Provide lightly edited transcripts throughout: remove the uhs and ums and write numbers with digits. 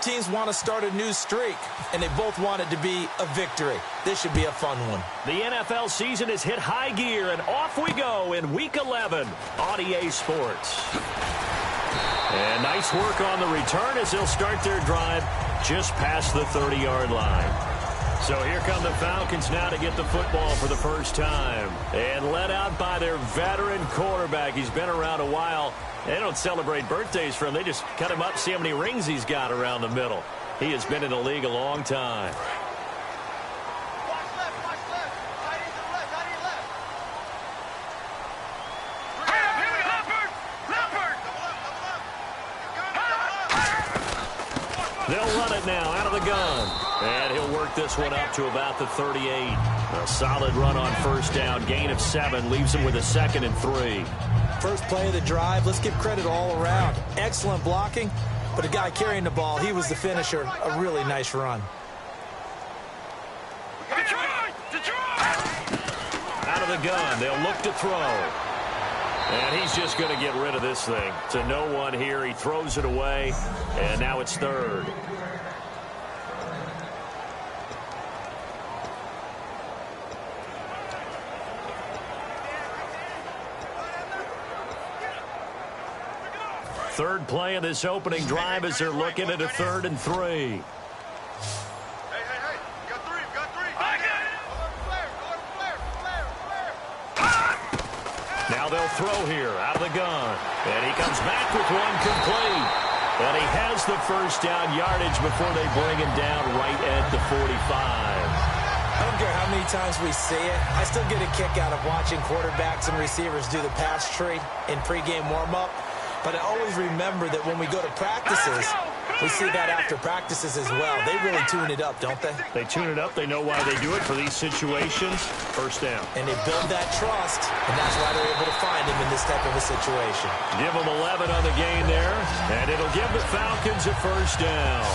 teams want to start a new streak, and they both want it to be a victory. This should be a fun one. The NFL season has hit high gear, and off we go in Week 11 on EA Sports. And nice work on the return as they'll start their drive just past the 30-yard line. So here come the Falcons now to get the football for the first time. And led out by their veteran quarterback. He's been around a while. They don't celebrate birthdays for him. They just cut him up, see how many rings he's got around the middle. He has been in the league a long time. They'll run it now out of the gun. And he'll work this one up to about the 38. A solid run on first down. Gain of 7 leaves him with a 2nd and 3. First play of the drive, let's give credit all around. Excellent blocking, but the guy carrying the ball, he was the finisher. A really nice run. Out of the gun, they'll look to throw. And he's just going to get rid of this thing. To no one here, he throws it away, and now it's 3rd. Third play of this opening drive as they're looking at a 3rd and 3. Hey, got 3. I got it. Now they'll throw here out of the gun. And he comes back with one complete. And he has the first down yardage before they bring him down right at the 45. I don't care how many times we see it. I still get a kick out of watching quarterbacks and receivers do the pass tree in pregame warm-up. But I always remember that when we go to practices, we see that after practices as well. They really tune it up, don't they? They tune it up. They know why they do it for these situations. First down. And they build that trust, and that's why they're able to find him in this type of a situation. Give them 11 on the gain there, and it'll give the Falcons a first down.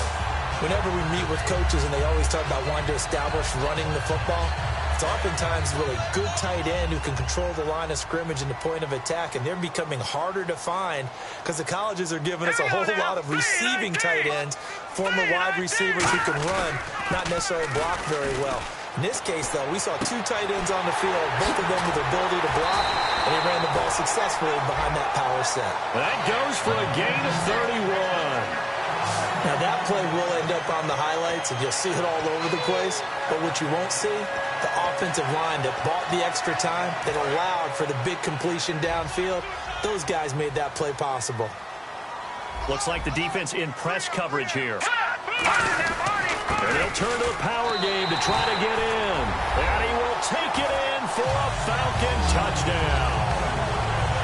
Whenever we meet with coaches and they always talk about wanting to establish running the football, it's oftentimes really good tight end who can control the line of scrimmage and the point of attack, and they're becoming harder to find because the colleges are giving us a whole lot of receiving tight ends, former wide receivers who can run, not necessarily block very well. In this case, though, we saw 2 tight ends on the field, both of them with the ability to block, and he ran the ball successfully behind that power set. That goes for a gain of 31. Now, that play will end up on the highlights, and you'll see it all over the place. But what you won't see, the offensive line that bought the extra time, that allowed for the big completion downfield, those guys made that play possible. Looks like the defense in press coverage here. And they'll turn to the power game to try to get in. And he will take it in for a Falcon touchdown.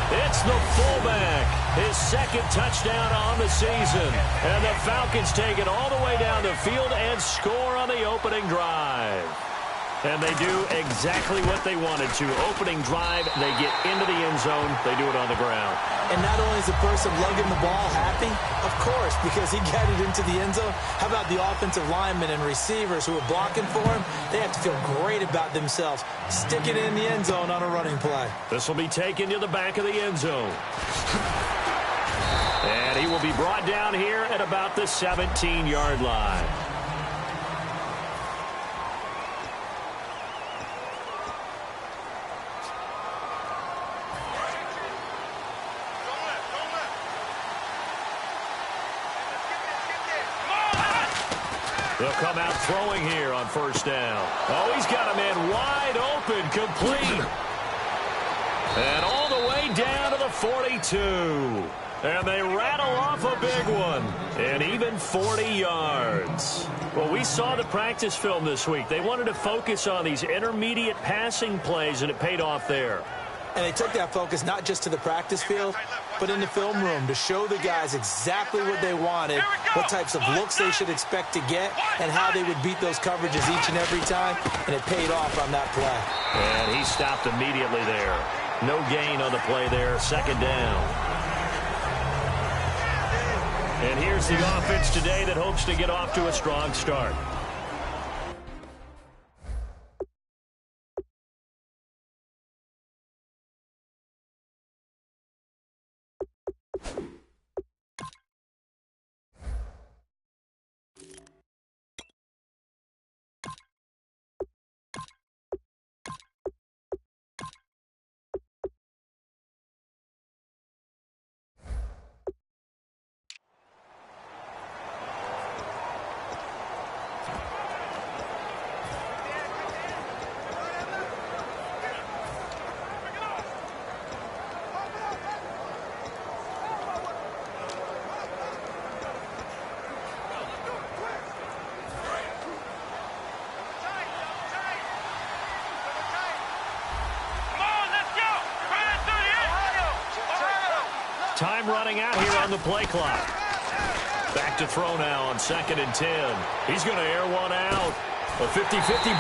It's the fullback, his 2nd touchdown on the season. And the Falcons take it all the way down the field and score on the opening drive. And they do exactly what they wanted to. Opening drive, they get into the end zone. They do it on the ground. And not only is the person lugging the ball happy, of course, because he got it into the end zone. How about the offensive linemen and receivers who are blocking for him? They have to feel great about themselves. Stick it in the end zone on a running play. This will be taken to the back of the end zone. And he will be brought down here at about the 17-yard line. They'll come out throwing here on first down. Oh, he's got a man wide open, complete. And all the way down to the 42. And they rattle off a big one. And even 40 yards. Well, we saw the practice film this week. They wanted to focus on these intermediate passing plays, and it paid off there. And they took that focus not just to the practice field, but in the film room to show the guys exactly what they wanted, what types of looks they should expect to get, and how they would beat those coverages each and every time, and it paid off on that play. And he stopped immediately there. No gain on the play there, 2nd down. And here's the offense today that hopes to get off to a strong start. Time running out here on the play clock. Back to throw now on 2nd and 10. He's going to air one out. A 50-50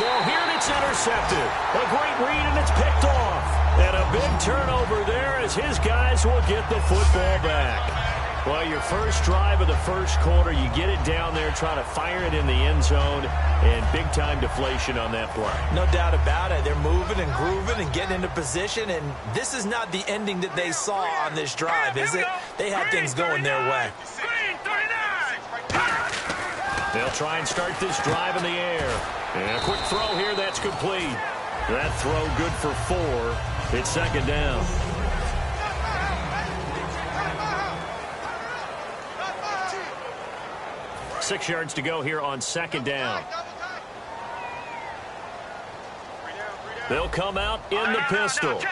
ball here, and it's intercepted. A great read, and it's picked off. And a big turnover there as his guys will get the football back. Well, your first drive of the first quarter, you get it down there, try to fire it in the end zone, and big-time deflation on that play. No doubt about it. They're moving and grooving and getting into position, and this is not the ending that they saw on this drive, is it? They had things going their way. They'll try and start this drive in the air. And a quick throw here, that's complete. That throw good for 4. It's 2nd down. Six yards to go here on 2nd down. They'll come out in the pistol.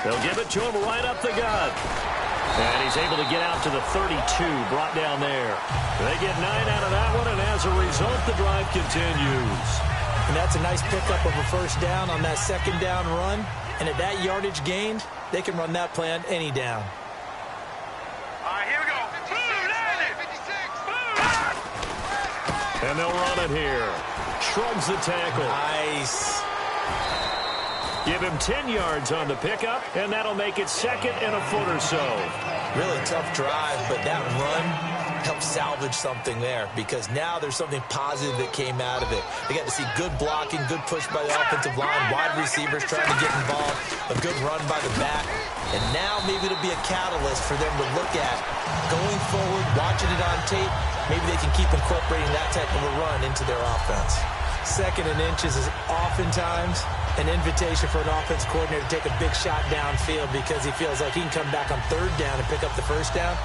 They'll give it to him right up the gut. And he's able to get out to the 32, brought down there. They get 9 out of that one, and as a result, the drive continues. And that's a nice pickup of a first down on that 2nd down run. And at that yardage gained, they can run that play on any down. And they'll run it here. Shrugs the tackle. Nice. Give him 10 yards on the pickup, and that'll make it 2nd and a foot or so. Really tough drive, but that run helped salvage something there because now there's something positive that came out of it. They got to see good blocking, good push by the offensive line, wide receivers trying to get involved, a good run by the back. And now maybe it'll be a catalyst for them to look at going forward, watching it on tape. Maybe they can keep incorporating that type of a run into their offense. 2nd and inches is oftentimes an invitation for an offense coordinator to take a big shot downfield because he feels like he can come back on 3rd down and pick up the first down.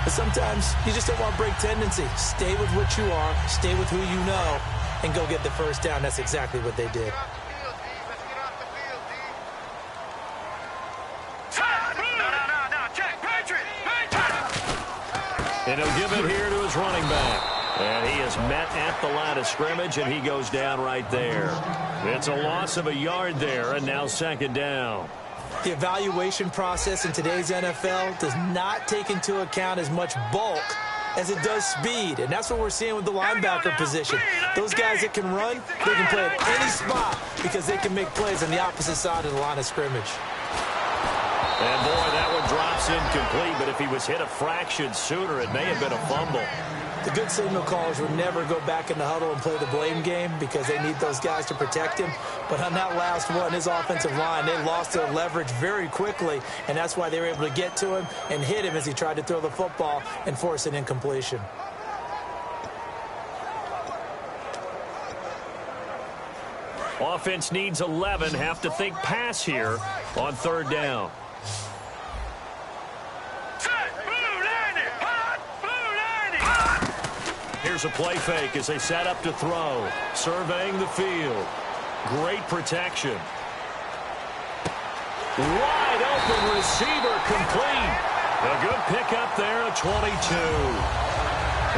But sometimes you just don't want to break tendency. Stay with what you are, stay with who you know, and go get the first down. That's exactly what they did. And he'll give it here to his running back. And he is met at the line of scrimmage, and he goes down right there. It's a loss of a yard there, and now 2nd down. The evaluation process in today's NFL does not take into account as much bulk as it does speed, and that's what we're seeing with the linebacker position. Those guys that can run, they can play at any spot because they can make plays on the opposite side of the line of scrimmage. And, boy, that one drops incomplete, but if he was hit a fraction sooner, it may have been a fumble. The good signal callers would never go back in the huddle and play the blame game because they need those guys to protect him. But on that last one, his offensive line, they lost their leverage very quickly, and that's why they were able to get to him and hit him as he tried to throw the football and force an incompletion. Offense needs 11, have to think pass here on 3rd down. Here's a play fake as they set up to throw. Surveying the field. Great protection. Wide open receiver complete. A good pickup there at 22.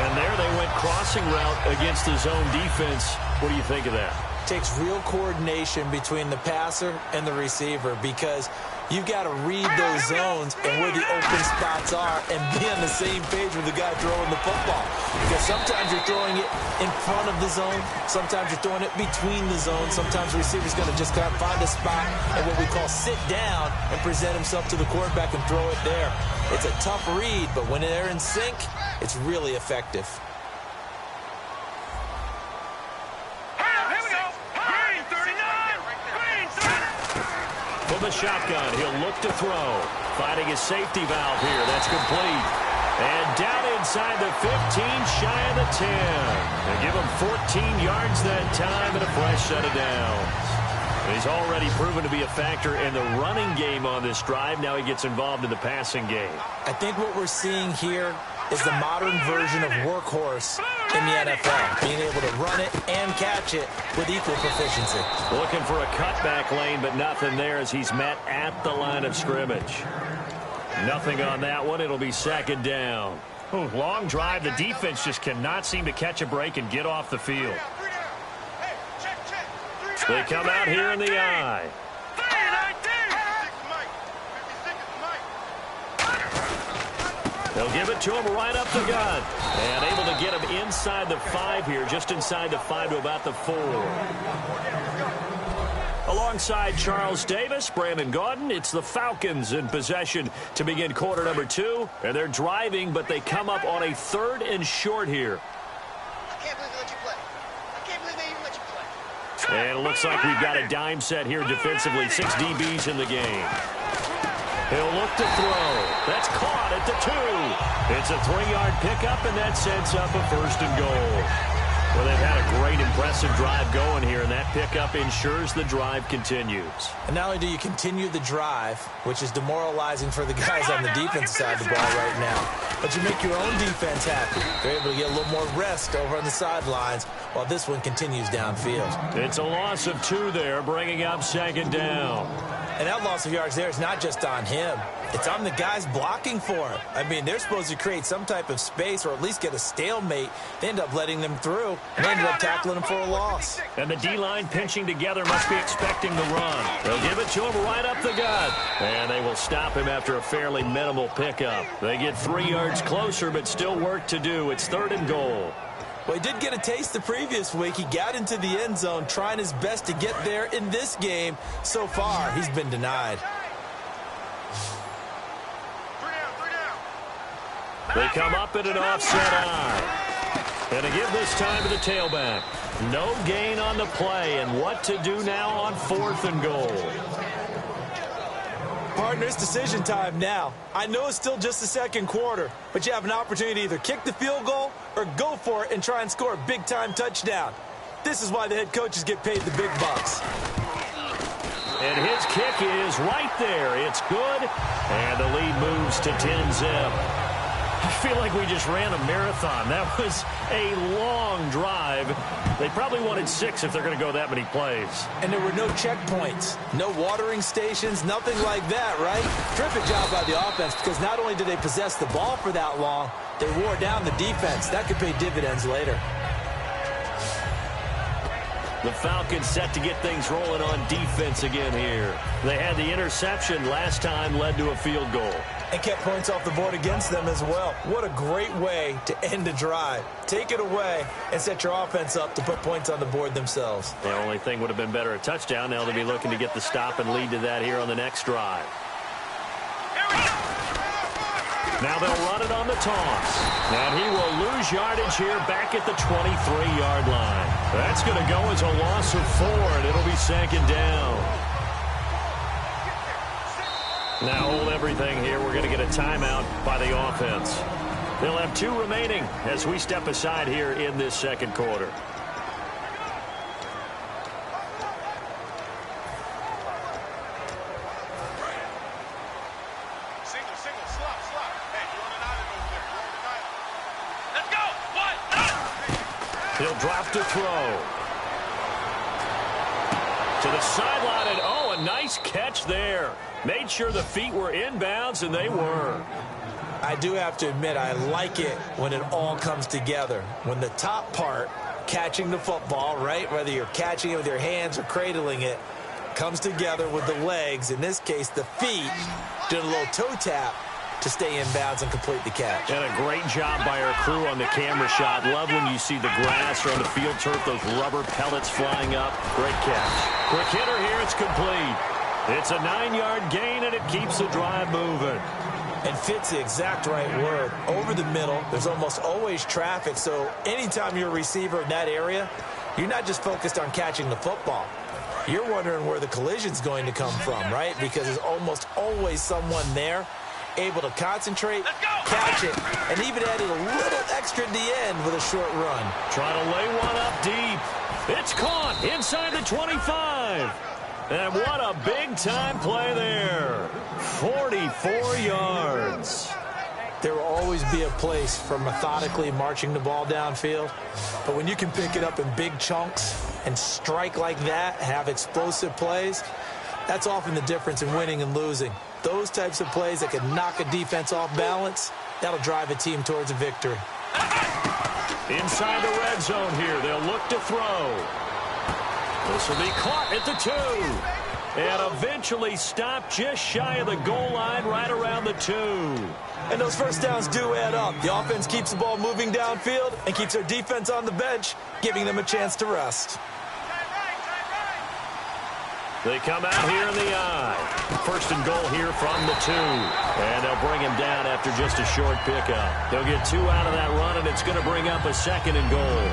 And there they went crossing route against the zone defense. What do you think of that? Takes real coordination between the passer and the receiver because you've got to read those zones and where the open spots are and be on the same page with the guy throwing the football. Because sometimes you're throwing it in front of the zone. Sometimes you're throwing it between the zones. Sometimes the receiver's going to just kind of find a spot and what we call sit down and present himself to the quarterback and throw it there. It's a tough read, but when they're in sync, it's really effective. From the shotgun, he'll look to throw. Finding his safety valve here. That's complete. And down inside the 15, shy of the 10. They give him 14 yards that time and a fresh set of downs. He's already proven to be a factor in the running game on this drive. Now he gets involved in the passing game. I think what we're seeing here is the modern version of workhorse in the NFL, being able to run it and catch it with equal proficiency. Looking for a cutback lane, but nothing there as he's met at the line of scrimmage. Nothing on that one. It'll be 2nd down. Ooh, long drive. The defense just cannot seem to catch a break and get off the field. They come out here in the eye. They'll give it to him right up the gut. And able to get him inside the 5 here, just inside the 5 to about the 4. Alongside Charles Davis, Brandon Gaudin, it's the Falcons in possession to begin quarter number 2. And they're driving, but they come up on a 3rd and short here. I can't believe they let you play. I can't believe they even let you play. And it looks like we've got a dime set here defensively. 6 DBs in the game. He'll look to throw. That's caught at the 2. It's a 3-yard pickup, and that sets up a 1st and goal. Well, they've had a great, impressive drive going here, and that pickup ensures the drive continues. And not only do you continue the drive, which is demoralizing for the guys on the defense side of the ball right now, but you make your own defense happy. They're able to get a little more rest over on the sidelines while this one continues downfield. It's a loss of 2 there, bringing up 2nd down. And that loss of yards there is not just on him. It's on the guys blocking for him. I mean, they're supposed to create some type of space or at least get a stalemate. They end up letting them through, and they ended up tackling them for a loss. And the D-line pinching together must be expecting the run. They'll give it to him right up the gut. And they will stop him after a fairly minimal pickup. They get 3 yards closer, but still work to do. It's 3rd and goal. Well, he did get a taste the previous week. He got into the end zone, trying his best to get there in this game. So far, he's been denied. 3 down. They come up at an offset eye. And to give this time to the tailback. No gain on the play, and what to do now on 4th and goal. Partner, it's decision time now. I know it's still just the 2nd quarter, but you have an opportunity to either kick the field goal or go for it and try and score a big-time touchdown. This is why the head coaches get paid the big bucks. And his kick is right there. It's good, and the lead moves to 10-zip. I feel like we just ran a marathon. That was a long drive. They probably wanted 6 if they're going to go that many plays. And there were no checkpoints, no watering stations, nothing like that, right? Terrific job by the offense because not only did they possess the ball for that long, they wore down the defense. That could pay dividends later. The Falcons set to get things rolling on defense again here. They had the interception last time, led to a field goal. And kept points off the board against them as well. What a great way to end a drive. Take it away and set your offense up to put points on the board themselves. The only thing would have been better a touchdown. Now they'll be looking to get the stop and lead to that here on the next drive. Now they'll run it on the toss. And he will lose yardage here back at the 23-yard line. That's going to go as a loss of 4, and it'll be 2nd down. Now hold everything here. We're going to get a timeout by the offense. They'll have 2 remaining as we step aside here in this 2nd quarter. Single, slop. Hey, you're on an island over there. You're on an island. Let's go. 1. He'll drop to throw. To the sideline, and a nice catch there. Made sure the feet were inbounds, and they were. I do have to admit, I like it when it all comes together. When the top part, catching the football, right, whether you're catching it with your hands or cradling it, comes together with the legs. In this case, the feet, did a little toe tap to stay in bounds and complete the catch. And a great job by our crew on the camera shot. Love when you see the grass or on the field turf, those rubber pellets flying up. Great catch. Quick hitter here, it's complete. It's a 9-yard gain, and it keeps the drive moving. And fits the exact right word. Over the middle, there's almost always traffic, so anytime you're a receiver in that area, you're not just focused on catching the football. You're wondering where the collision's going to come from, right? Because there's almost always someone there able to concentrate, catch it, and even added a little extra at the end with a short run. Trying to lay one up deep. It's caught inside the 25. And what a big-time play there. 44 yards. There will always be a place for methodically marching the ball downfield. But when you can pick it up in big chunks and strike like that, have explosive plays, that's often the difference in winning and losing. Those types of plays that can knock a defense off balance, that'll drive a team towards a victory. Inside the red zone here, they'll look to throw. This will be caught at the 2. and eventually stopped just shy of the goal line right around the 2. And those first downs do add up. The offense keeps the ball moving downfield and keeps their defense on the bench, giving them a chance to rest. They come out here in the I. First and goal here from the 2. And they'll bring him down after just a short pickup. They'll get 2 out of that run, and it's going to bring up a second and goal.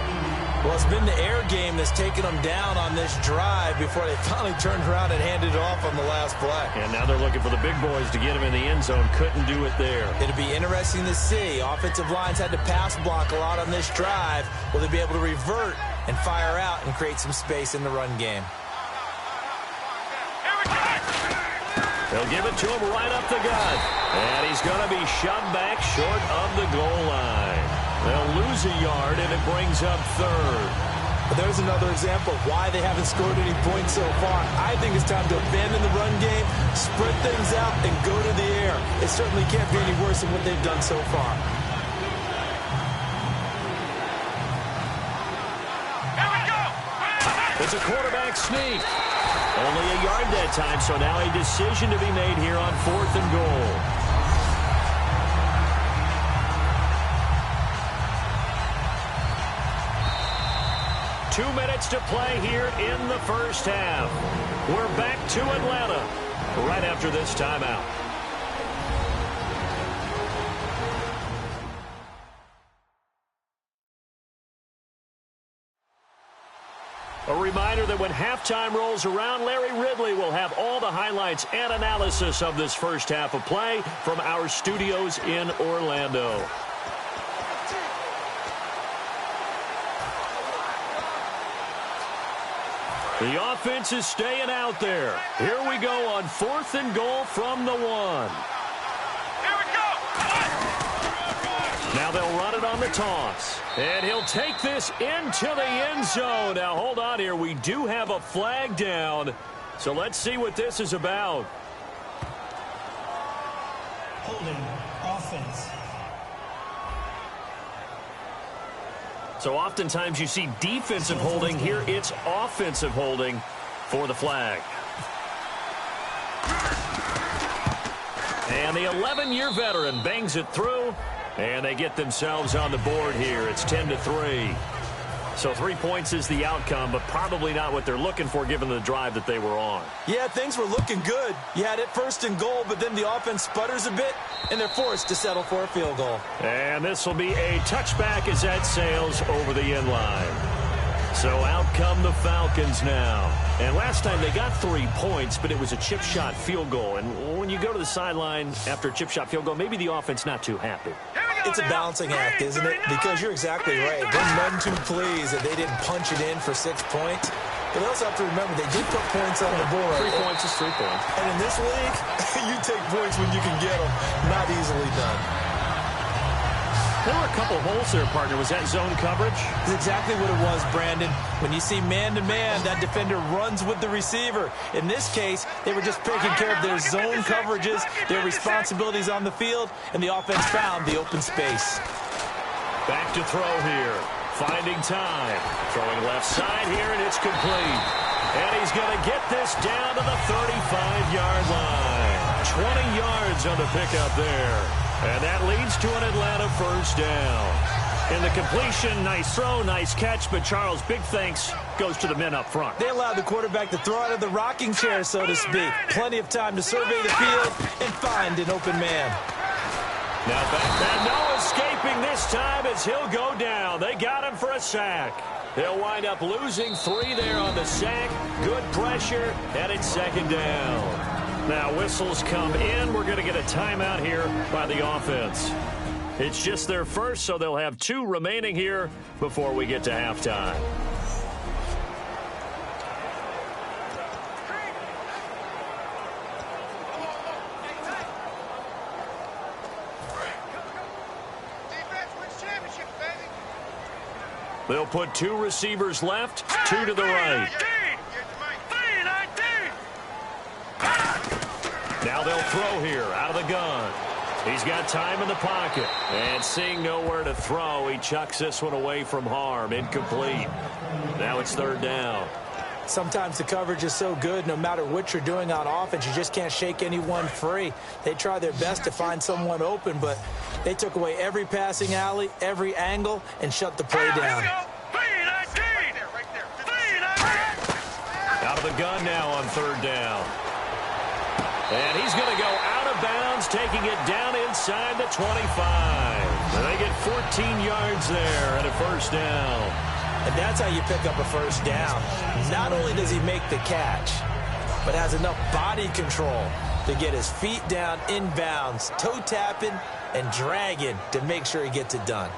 Well, it's been the air game that's taken them down on this drive before they finally turned around and handed it off on the last play. And now they're looking for the big boys to get him in the end zone. Couldn't do it there. It'll be interesting to see. Offensive lines had to pass block a lot on this drive. Will they be able to revert and fire out and create some space in the run game? They'll give it to him right up the gut. And he's going to be shoved back short of the goal line. They'll lose a yard, and it brings up 3rd. But there's another example of why they haven't scored any points so far. I think it's time to abandon the run game, spread things out, and go to the air. It certainly can't be any worse than what they've done so far. Here we go! It's a quarterback sneak. Only a yard that time, so now a decision to be made here on 4th and goal. Two minutes to play here in the first half. We're back to Atlanta right after this timeout. A reminder that when halftime rolls around, Larry Ridley will have all the highlights and analysis of this first half of play from our studios in Orlando. The offense is staying out there. Here we go on 4th and goal from the 1. Here we go! Now they'll run it on the toss. And he'll take this into the end zone. Now, hold on here. We do have a flag down. So let's see what this is about. Holding offense. So oftentimes you see defensive holding. Here it's offensive holding for the flag. And the 11-year veteran bangs it through. And they get themselves on the board here. It's 10-3. So 3 points is the outcome, but probably not what they're looking for given the drive that they were on. Yeah, things were looking good. You had it 1st and goal, but then the offense sputters a bit, and they're forced to settle for a field goal. And this will be a touchback as that sails over the end line. So out come the Falcons now. And last time they got 3 points, but it was a chip shot field goal. And when you go to the sideline after a chip shot field goal, maybe the offense not too happy. It's a balancing act, isn't it? Because you're exactly right. They're none too pleased that they didn't punch it in for 6 points. But they also have to remember they did put points on the board. 3 points is 3 points. And in this league, you take points when you can get them. Not easily done. There were a couple holes there, partner. Was that zone coverage? That's exactly what it was, Brandon. When you see man-to-man, that defender runs with the receiver. In this case, they were just taking care of their zone coverages, their responsibilities on the field, and the offense found the open space. Back to throw here. Finding time. Throwing left side here, and it's complete. And he's going to get this down to the 35-yard line. 20 yards on the pickup there. And that leads to an Atlanta first down. In the completion, nice throw, nice catch, but Charles, big thanks goes to the men up front. They allowed the quarterback to throw out of the rocking chair, so to speak. Plenty of time to survey the field and find an open man. Now back, and no escaping this time as he'll go down. They got him for a sack. He'll wind up losing 3 there on the sack. Good pressure, and it's 2nd down. Now whistles come in. We're going to get a timeout here by the offense. It's just their first, so they'll have 2 remaining here before we get to halftime. They'll put 2 receivers left, 2 to the right. Now they'll throw here out of the gun. He's got time in the pocket. And seeing nowhere to throw, he chucks this one away from harm. Incomplete. Now it's 3rd down. Sometimes the coverage is so good, no matter what you're doing on offense, you just can't shake anyone free. They try their best to find someone open, but they took away every passing alley, every angle, and shut the play down. Out of the gun now on third down. And he's going to go out of bounds, taking it down inside the 25. And they get 14 yards there and a first down. And that's how you pick up a first down. Not only does he make the catch, but has enough body control to get his feet down inbounds, toe tapping and dragging to make sure he gets it done.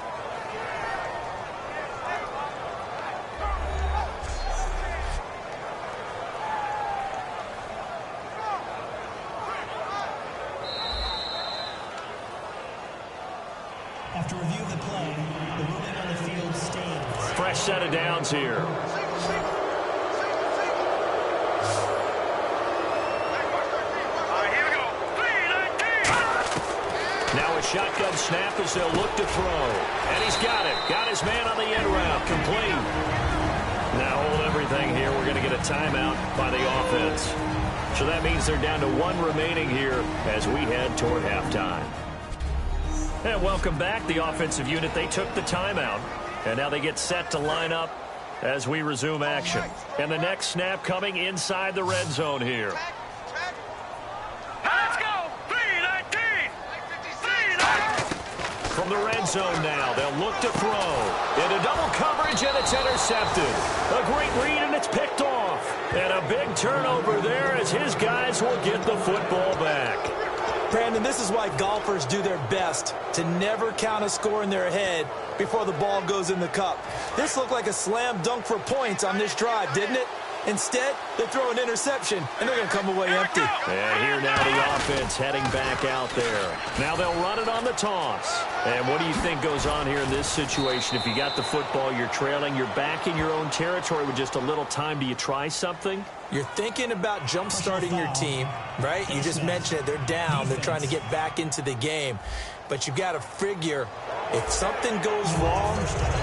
After review of the play, the ruling on the field stands. Fresh set of downs here. Now a shotgun snap as they'll look to throw. And he's got it. Got his man on the end route. Complete. Now hold everything here. We're going to get a timeout by the offense. So that means they're down to one remaining here as we head toward halftime. And welcome back. The offensive unit, they took the timeout. And now they get set to line up as we resume action. And the next snap coming inside the red zone here. Let's go! 319! From the red zone now, they'll look to throw. Into double coverage, and it's intercepted. A great read, and it's picked off. And a big turnover there as his guys will get the football back. Brandon, this is why golfers do their best to never count a score in their head before the ball goes in the cup. This looked like a slam dunk for points on this drive, didn't it? Instead, they throw an interception, and they're going to come away empty. And here now the offense heading back out there. Now they'll run it on the toss. And what do you think goes on here in this situation? If you got the football, you're trailing, you're back in your own territory with just a little time. Do you try something? You're thinking about jump-starting your team, right? You just mentioned it. They're down. They're trying to get back into the game. But you got to figure, if something goes wrong,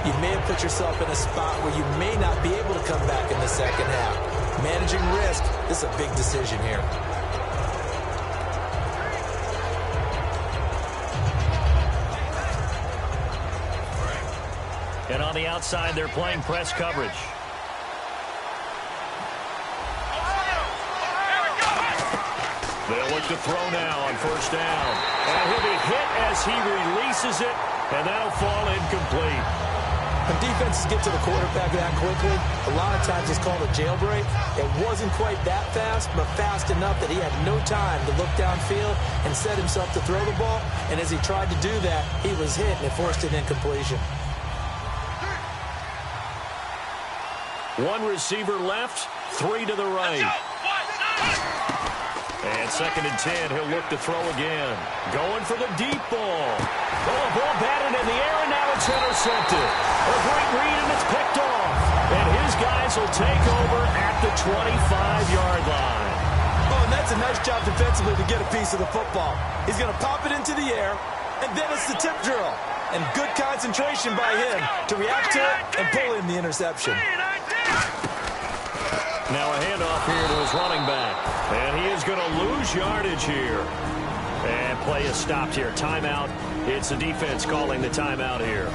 you may have put yourself in a spot where you may not be able to come back in the second half. Managing risk, this is a big decision here. And on the outside, they're playing press coverage. They'll look to throw now on first down. And he'll be hit as he releases it, and that'll fall incomplete. When defenses get to the quarterback that quickly, a lot of times it's called a jailbreak. It wasn't quite that fast, but fast enough that he had no time to look downfield and set himself to throw the ball. And as he tried to do that, he was hit, and it forced an incompletion. One receiver left, three to the right. And 2nd and 10, he'll look to throw again. Going for the deep ball. Oh, ball batted in the air, and now it's intercepted. A great read, and it's picked off. And his guys will take over at the 25-yard line. Oh, and that's a nice job defensively to get a piece of the football. He's going to pop it into the air, and then it's the tip drill. And good concentration by him to react to it and pull in the interception. Now a handoff here to his running back. And he is going to lose yardage here. And play is stopped here. Timeout. It's the defense calling the timeout here.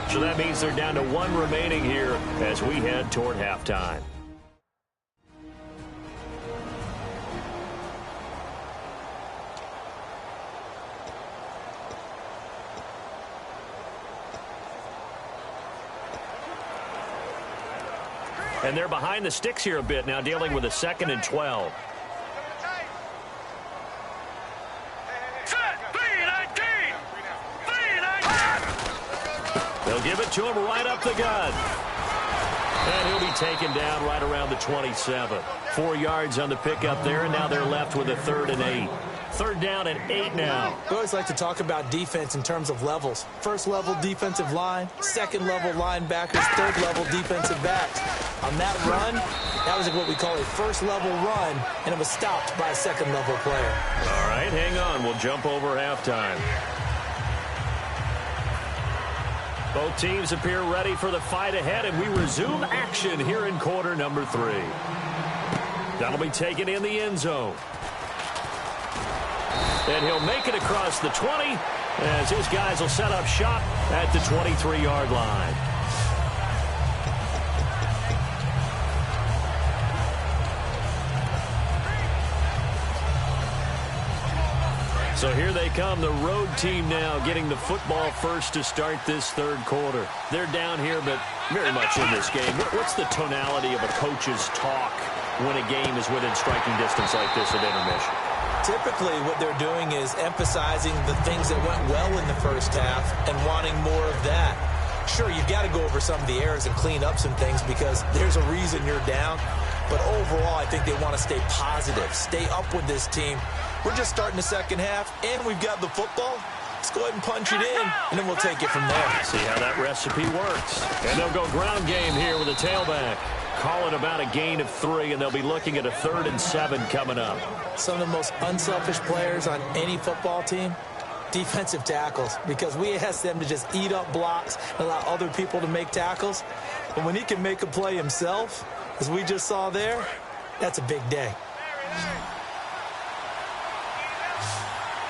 So that means they're down to one remaining here as we head toward halftime. And they're behind the sticks here a bit now, dealing with a 2nd and 12. They'll give it to him right up the gut. And he'll be taken down right around the 27. 4 yards on the pickup there, and now they're left with a 3rd and 8. 3rd down and 8 now. We always like to talk about defense in terms of levels. 1st level defensive line, 2nd level linebackers, 3rd level defensive backs. On that run, that was what we call a 1st level run, and it was stopped by a 2nd level player. All right, hang on. We'll jump over halftime. Both teams appear ready for the fight ahead, and we resume action here in quarter number 3. That'll be taken in the end zone. And he'll make it across the 20 as his guys will set up shop at the 23-yard line. So here they come, the road team now getting the football first to start this third quarter. They're down here, but very much in this game. What's the tonality of a coach's talk when a game is within striking distance like this at intermission? Typically, what they're doing is emphasizing the things that went well in the first half and wanting more of that. Sure, you've got to go over some of the errors and clean up some things because there's a reason you're down. But overall, I think they want to stay positive, stay up with this team. We're just starting the second half, and we've got the football. Let's go ahead and punch it in, and then we'll take it from there. See how that recipe works. And they'll go ground game here with a tailback. Call it about a gain of 3, and they'll be looking at a 3rd and 7 coming up. Some of the most unselfish players on any football team, defensive tackles, because we ask them to just eat up blocks and allow other people to make tackles. But when he can make a play himself, as we just saw there, that's a big day.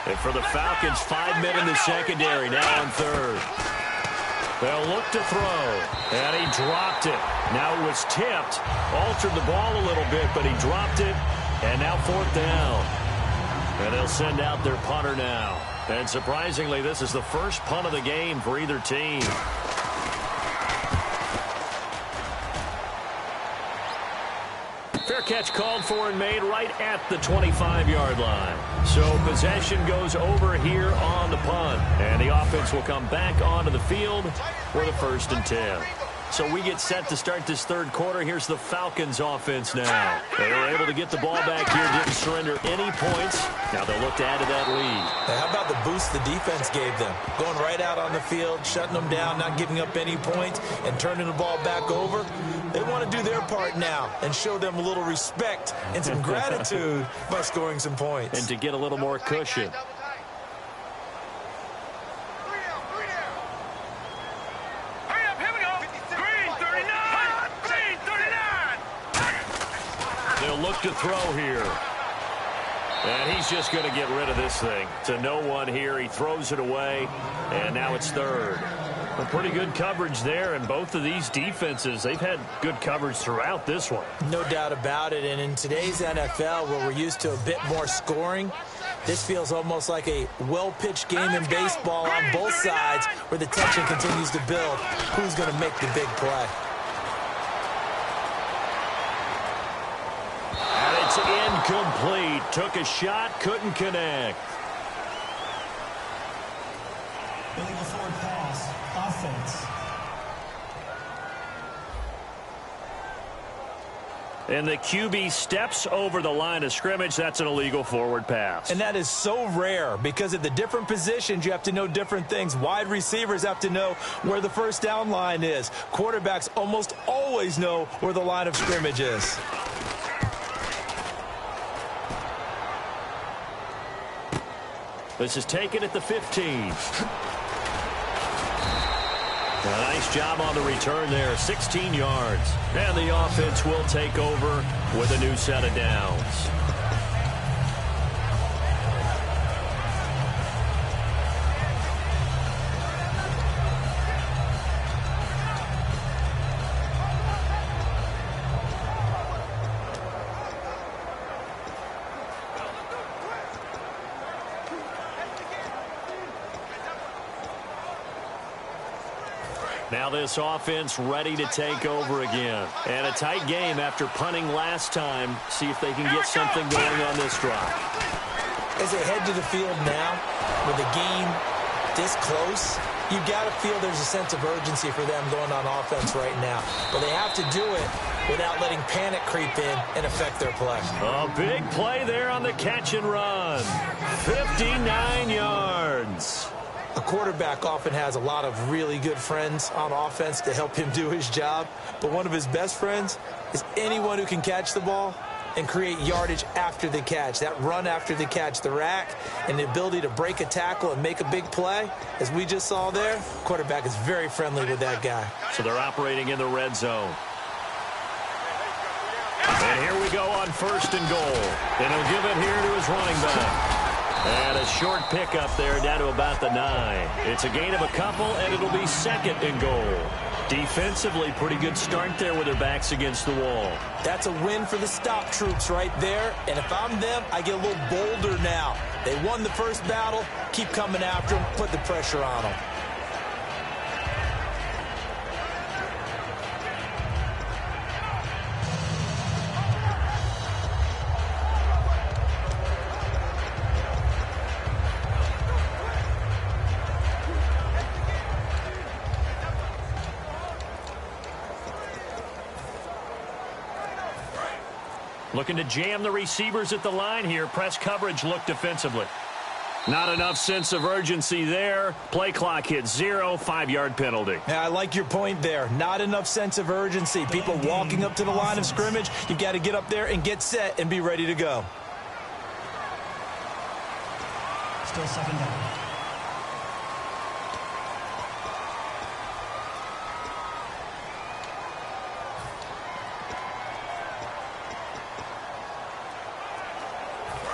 And for the Falcons, 5 men in the secondary, now on 3rd. They'll look to throw, and he dropped it. Now it was tipped, altered the ball a little bit, but he dropped it, and now 4th down. And they'll send out their punter now. And surprisingly, this is the first punt of the game for either team. Fair catch called for and made right at the 25-yard line. So possession goes over here on the punt. And the offense will come back onto the field for the 1st and 10. So we get set to start this third quarter. Here's the Falcons offense now. They were able to get the ball back here, didn't surrender any points. Now they'll look to add to that lead. Now, how about the boost the defense gave them? Going right out on the field, shutting them down, not giving up any points, and turning the ball back over. They want to do their part now and show them a little respect and some gratitude by scoring some points. And to get a little more cushion. Look to throw here. And he's just going to get rid of this thing. To no one here. He throws it away. And now it's 3rd. A pretty good coverage there. And both of these defenses, they've had good coverage throughout this one. No doubt about it. And in today's NFL, where we're used to a bit more scoring, this feels almost like a well-pitched game in baseball on both sides where the tension continues to build. Who's going to make the big play? It's incomplete. Took a shot, couldn't connect. Illegal forward pass, offense. And the QB steps over the line of scrimmage. That's an illegal forward pass. And that is so rare because at the different positions, you have to know different things. Wide receivers have to know where the first down line is. Quarterbacks almost always know where the line of scrimmage is. This is taken at the 15. A nice job on the return there, 16 yards. And the offense will take over with a new set of downs. Now this offense ready to take over again. And a tight game after punting last time. See if they can get something going on this drive. As they head to the field now, with the game this close, you've got to feel there's a sense of urgency for them going on offense right now. But they have to do it without letting panic creep in and affect their play. A big play there on the catch and run. 59 yards. A quarterback often has a lot of really good friends on offense to help him do his job. But one of his best friends is anyone who can catch the ball and create yardage after the catch. That run after the catch, the rack, and the ability to break a tackle and make a big play, as we just saw there, quarterback is very friendly with that guy. So they're operating in the red zone. And here we go on 1st and goal. And he'll give it here to his running back. And a short pickup there down to about the 9. It's a gain of a couple, and it'll be 2nd and goal. Defensively, pretty good start there with their backs against the wall. That's a win for the stop troops right there. And if I'm them, I get a little bolder now. They won the first battle. Keep coming after them. Put the pressure on them. Looking to jam the receivers at the line here. Press coverage look defensively. Not enough sense of urgency there. Play clock hits 0, 5-yard penalty. Yeah, I like your point there. Not enough sense of urgency. People walking up to the line of scrimmage, you got to get up there and get set and be ready to go. Still 2nd down.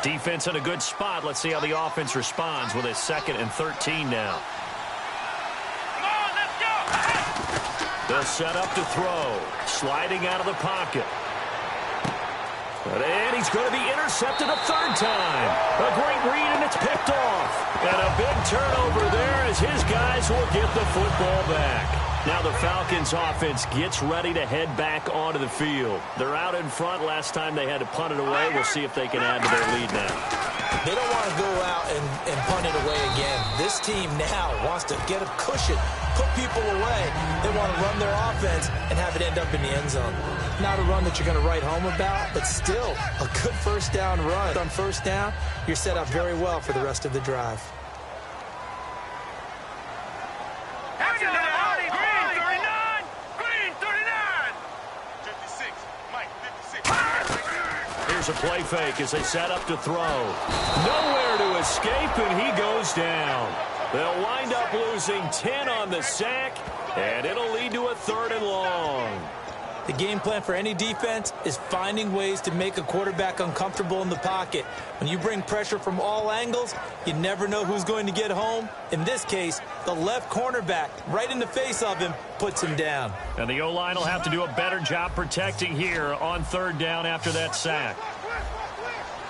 Defense in a good spot. Let's see how the offense responds with a 2nd and 13 now. Come on, let's go! They'll set up to throw. Sliding out of the pocket. And he's going to be intercepted a 3rd time. A great read, and it's picked off. And a big turnover there as his guys will get the football back. Now the Falcons offense gets ready to head back onto the field. They're out in front. Last time they had to punt it away. We'll see if they can add to their lead now. They don't want to go out and punt it away again. This team now wants to get a cushion, put people away. They want to run their offense and have it end up in the end zone. Not a run that you're going to write home about, but still a good 1st down run. On 1st down, you're set up very well for the rest of the drive. Here's a play fake as they set up to throw. Nowhere to escape, and he goes down. They'll wind up losing 10 on the sack, and it'll lead to a 3rd and long. The game plan for any defense is finding ways to make a quarterback uncomfortable in the pocket. When you bring pressure from all angles, you never know who's going to get home. In this case, the left cornerback, right in the face of him, puts him down. And the O-line will have to do a better job protecting here on 3rd down after that sack.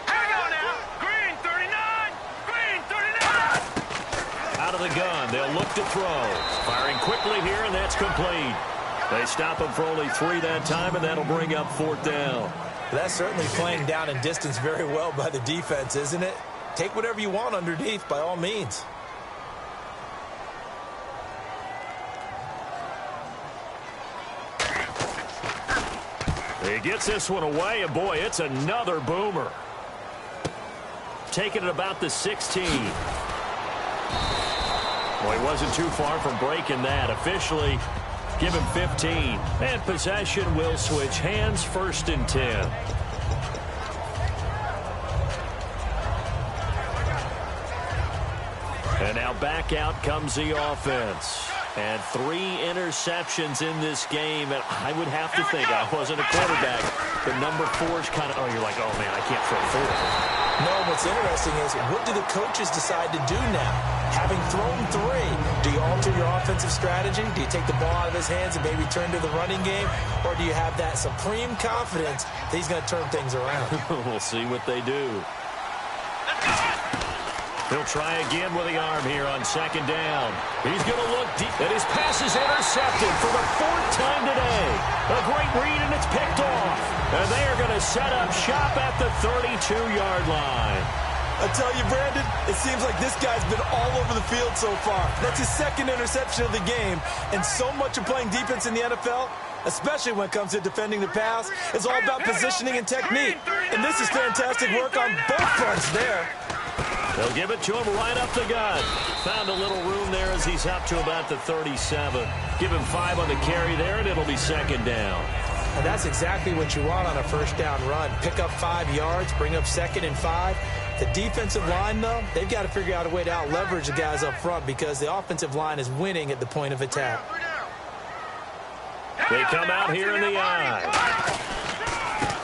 Hang on now! Green 39! Green 39! Out of the gun, they'll look to throw. Firing quickly here, and that's complete. They stop him for only 3 that time, and that'll bring up 4th down. That's certainly playing down and distance very well by the defense, isn't it? Take whatever you want underneath, by all means. He gets this one away, and boy, it's another boomer. Taking it about the 16. Well, he wasn't too far from breaking that. Officially, give him 15. And possession will switch hands, 1st and 10. And now back out comes the offense. And 3 interceptions in this game. And I would have to think, I wasn't a quarterback, but number 4 is kind of, oh, you're like, oh, man, I can't throw 4. No, what's interesting is, what do the coaches decide to do now? Having thrown 3, do you alter your offensive strategy? Do you take the ball out of his hands and maybe turn to the running game? Or do you have that supreme confidence that he's going to turn things around? We'll see what they do. He'll try again with the arm here on 2nd down. He's going to look deep. And his pass is intercepted for the 4th time today. A great read, and it's picked off. And they are going to set up shop at the 32-yard line. I tell you, Brandon, it seems like this guy's been all over the field so far. That's his 2nd interception of the game. And so much of playing defense in the NFL, especially when it comes to defending the pass, is all about positioning and technique. And this is fantastic work on both fronts there. They'll give it to him right up the gut. Found a little room there as he's up to about the 37. Give him 5 on the carry there, and it'll be 2nd down. And that's exactly what you want on a first down run. Pick up 5 yards, bring up 2nd and 5. The defensive line, though, they've got to figure out a way to out-leverage the guys up front because the offensive line is winning at the point of attack. They come out here in the eye.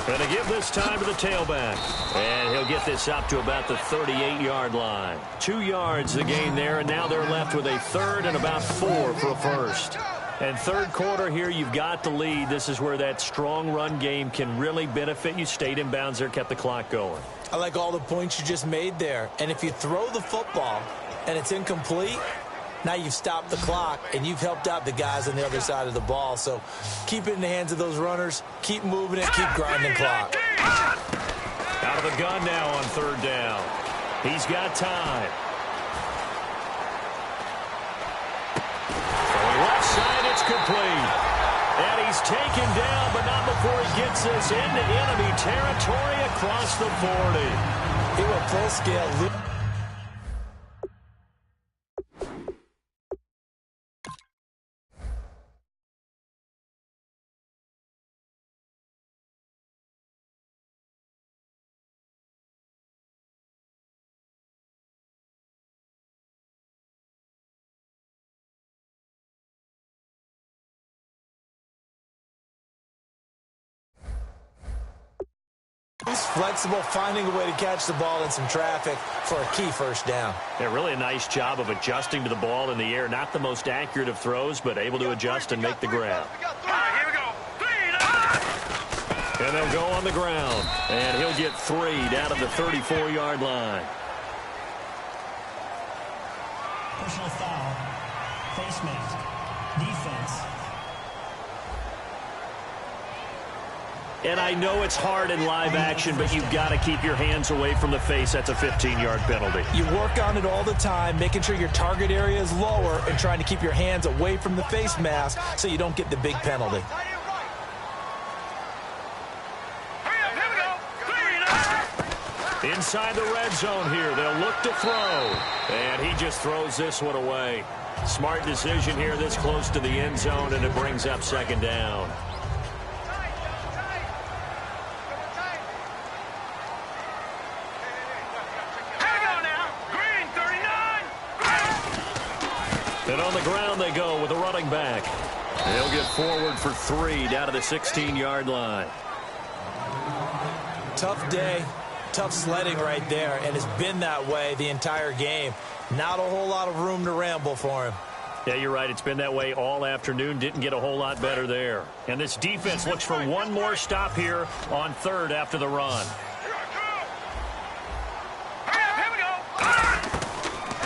Going to give this time to the tailback. And he'll get this up to about the 38-yard line. 2 yards the gain there, and now they're left with a 3rd and about 4 for a first. And third quarter here, you've got the lead. This is where that strong run game can really benefit you. Stayed in bounds there, kept the clock going. I like all the points you just made there. And if you throw the football and it's incomplete, now you've stopped the clock and you've helped out the guys on the other side of the ball. So keep it in the hands of those runners. Keep moving it. Keep grinding clock. Out of the gun now on 3rd down. He's got time. Left side, it's complete. And he's taken down, but not before he gets this into enemy territory across the 40. He went full scale. He's flexible, finding a way to catch the ball in some traffic for a key first down. Yeah, really a nice job of adjusting to the ball in the air. Not the most accurate of throws, but able to adjust and make the grab. Here we go. And they'll go on the ground. And he'll get 3 down at the 34-yard line. Personal foul. Face mask. Defense. And I know it's hard in live action, but you've got to keep your hands away from the face. That's a 15-yard penalty. You work on it all the time, making sure your target area is lower and trying to keep your hands away from the face mask so you don't get the big penalty. Inside the red zone here, they'll look to throw. And he just throws this one away. Smart decision here this close to the end zone, and it brings up 2nd down. And on the ground they go with a running back. They'll get forward for 3 down to the 16-yard line. Tough day, tough sledding right there, and it's been that way the entire game. Not a whole lot of room to ramble for him. Yeah, you're right. It's been that way all afternoon. Didn't get a whole lot better there. And this defense looks for one more stop here on 3rd after the run.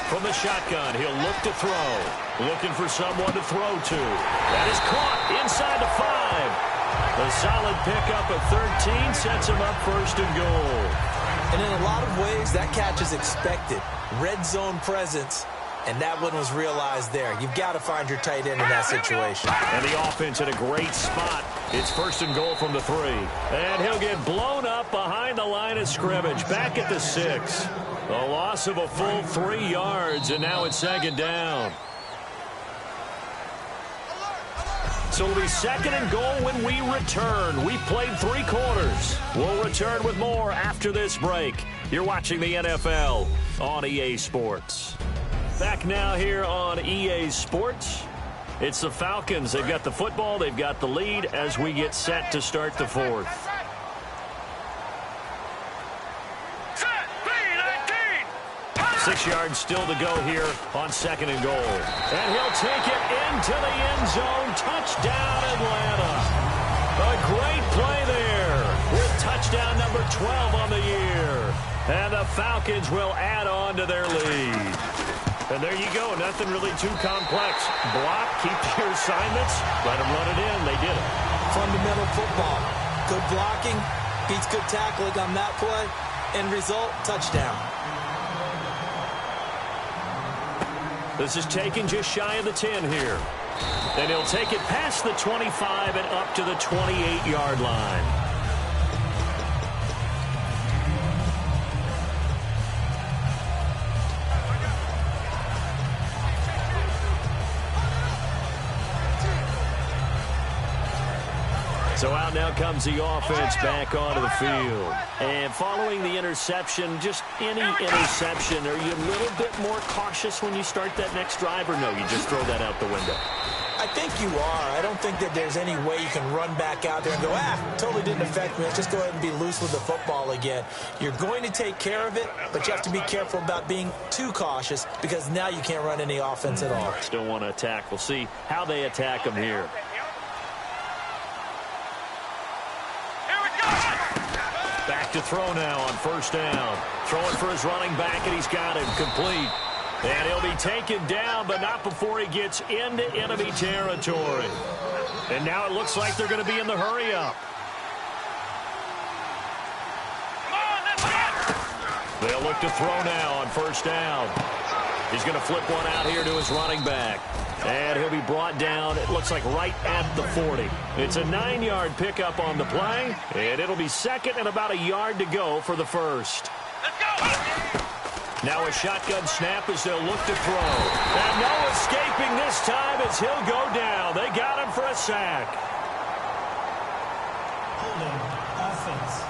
From the shotgun, he'll look to throw. Looking for someone to throw to. That is caught inside the 5. A solid pickup of 13 sets him up 1st and goal. And in a lot of ways, that catch is expected. Red zone presence, and that one was realized there. You've got to find your tight end in that situation. And the offense in a great spot. It's 1st and goal from the 3. And he'll get blown up behind the line of scrimmage. Back at the 6. A loss of a full 3 yards, and now it's 2nd down. So it'll be 2nd and goal when we return. We played 3 quarters. We'll return with more after this break. You're watching the NFL on EA Sports. Back now here on EA Sports. It's the Falcons. They've got the football. They've got the lead as we get set to start the 4th. 6 yards still to go here on 2nd and goal. And he'll take it into the end zone. Touchdown, Atlanta. A great play there with touchdown number 12 on the year. And the Falcons will add on to their lead. And there you go. Nothing really too complex. Block, keep your assignments, let them run it in. They did it. Fundamental football. Good blocking, beats good tackling on that play. End result, touchdown. This is taken just shy of the 10 here. And he'll take it past the 25 and up to the 28-yard line. So out now comes the offense back onto the field. And following the interception, just any interception, are you a little bit more cautious when you start that next drive, or no, you just throw that out the window? I think you are. I don't think that there's any way you can run back out there and go, totally didn't affect me. Let's just go ahead and be loose with the football again. You're going to take care of it, but you have to be careful about being too cautious because now you can't run any offense at all. Still want to attack. We'll see how they attack them here. Back to throw now on first down. Throwing for his running back, and he's got him complete. And he'll be taken down, but not before he gets into enemy territory. And now it looks like they're going to be in the hurry-up. They'll look to throw now on first down. He's going to flip one out here to his running back. And he'll be brought down, it looks like right at the 40. It's a 9-yard pickup on the play, and it'll be second and about a yard to go for the first. Let's go! Now a shotgun snap as they'll look to throw. And no escaping this time as he'll go down. They got him for a sack. Holding offense.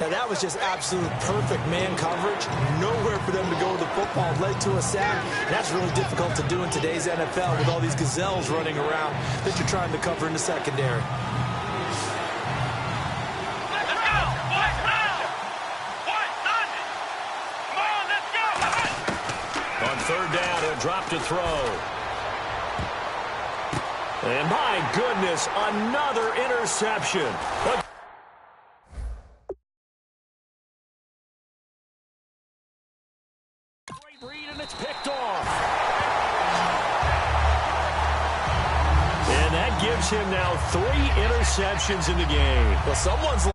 Now, that was just absolute perfect man coverage. Nowhere for them to go with the football. Led to a sack. That's really difficult to do in today's NFL with all these gazelles running around that you're trying to cover in the secondary. On third down, he'll drop to throw. And my goodness, another interception. Great read, and it's picked off. And that gives him now 3 interceptions in the game. Well, someone's